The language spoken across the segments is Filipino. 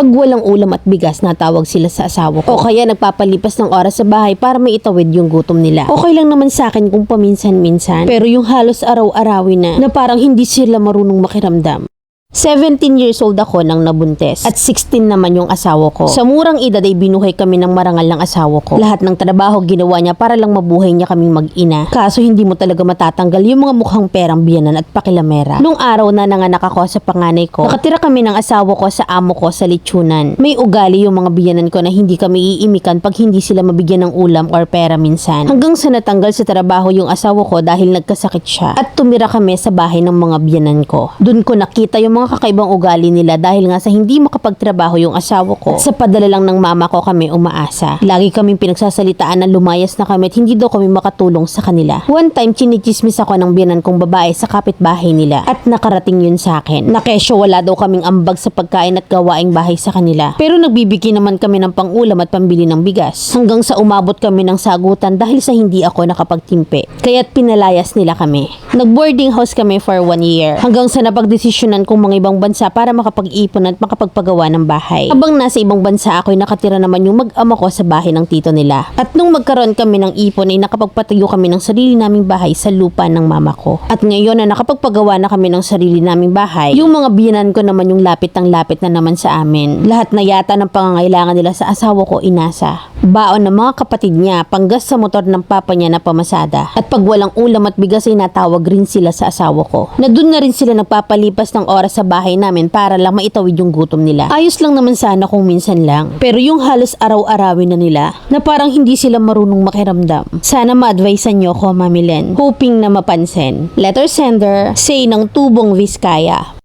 Pag walang ulam at bigas, natawag sila sa asawa ko. O kaya nagpapalipas ng oras sa bahay para maitawid yung gutom nila. Okay lang naman sa akin kung paminsan-minsan. Pero yung halos araw-arawin na parang hindi sila marunong makiramdam. 17 years old ako nang nabuntis at 16 naman yung asawa ko. Sa murang edad ay binuhay kami ng marangal ng asawa ko. Lahat ng trabaho ginawa niya para lang mabuhay niya kaming mag-ina. Kaso hindi mo talaga matatanggal yung mga mukhang perang biyanan at pakilamera. Nung araw na nanganak ako sa panganay ko, nakatira kami ng asawa ko sa amo ko sa lechonan. May ugali yung mga biyanan ko na hindi kami iimikan pag hindi sila mabigyan ng ulam or pera minsan. Hanggang sa natanggal sa trabaho yung asawa ko dahil nagkasakit siya at tumira kami sa bahay ng mga biyanan ko. Doon ko nakita yung mga kakaibang ugali nila dahil nga sa hindi makapagtrabaho yung asawa ko. Sa padala lang ng mama ko kami umaasa. Lagi kaming pinagsasalitaan na lumayas na kami at hindi daw kami makatulong sa kanila. One time, chinichismis ako ng biyanan kong babae sa kapitbahay nila at nakarating yun sa akin. Nakesyo wala daw kaming ambag sa pagkain at gawaing bahay sa kanila. Pero nagbibigay naman kami ng pangulam at pambili ng bigas. Hanggang sa umabot kami ng sagutan dahil sa hindi ako nakapagtimpe. Kaya't pinalayas nila kami. Nag-boarding house kami for 1 year. Hanggang sa napagdesisyonan kong mga ibang bansa para makapag-ipon at makapagpagawa ng bahay. Habang nasa ibang bansa ako'y nakatira naman yung mag-ama ko sa bahay ng tito nila. At nung magkaroon kami ng ipon ay nakapagpatayo kami ng sarili naming bahay sa lupa ng mama ko. At ngayon na nakapagpagawa na kami ng sarili naming bahay, yung mga biyanan ko naman yung lapit na naman sa amin. Lahat na yata ng pangangailangan nila sa asawa ko inasa. Baon ng mga kapatid niya, panggas sa motor ng papa niya na pamasada. At pag walang ulam at bigas ay natawag rin sila sa asawa ko. Na doon na rin sila nagpapalipas ng oras sa bahay namin para lang maitawid yung gutom nila. Ayos lang naman sana kung minsan lang. Pero yung halos araw-arawin na nila, na parang hindi sila marunong makiramdam. Sana ma-advisean nyo ko, Mami Len. Hoping na mapansin. Letter sender, say ng Tubong Vizcaya.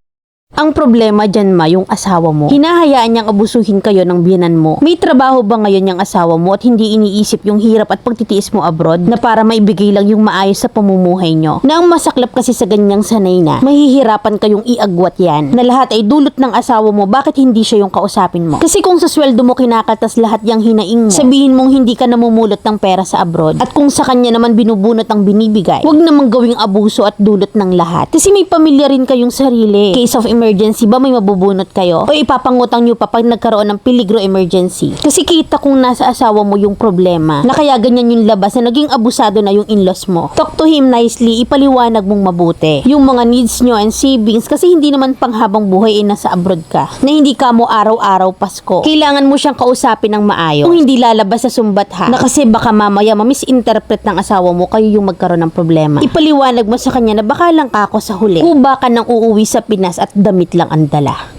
Ang problema dyan yung asawa mo. Hinahayaan niyang abusuhin kayo ng biyanan mo. May trabaho ba ngayon yung asawa mo at hindi iniisip yung hirap at pagtitiis mo abroad na para maibigay lang yung maayos sa pamumuhay nyo? Na ang masaklap kasi sa ganyang sanay na, mahihirapan kayong iagwat yan. Na lahat ay dulot ng asawa mo, bakit hindi siya yung kausapin mo? Kasi kung sa sweldo mo kinakatas lahat yung hinaing mo, sabihin mong hindi ka namumulot ng pera sa abroad. At kung sa kanya naman binubunot ang binibigay, huwag namang gawing abuso at dulot ng lahat. Kasi may pamilya rin kayong sarili. Case of emergency ba may mabubunot kayo? O ipapangutang nyo pa pag nagkaroon ng peligro emergency? Kasi kita kung nasa asawa mo yung problema na kaya ganyan yung labas na naging abusado na yung in-laws mo. Talk to him nicely, ipaliwanag mong mabuti yung mga needs nyo and savings kasi hindi naman panghabang buhay nasa abroad ka na hindi ka mo araw-araw Pasko. Kailangan mo siyang kausapin ng maayos kung hindi lalabas sa sumbat ha na kasi baka mamaya ma-misinterpret ng asawa mo kayo yung magkaroon ng problema. Ipaliwanag mo sa kanya na baka lang ako sa huli kuba ka nang uuwi sa Pinas at damit lang ang dala.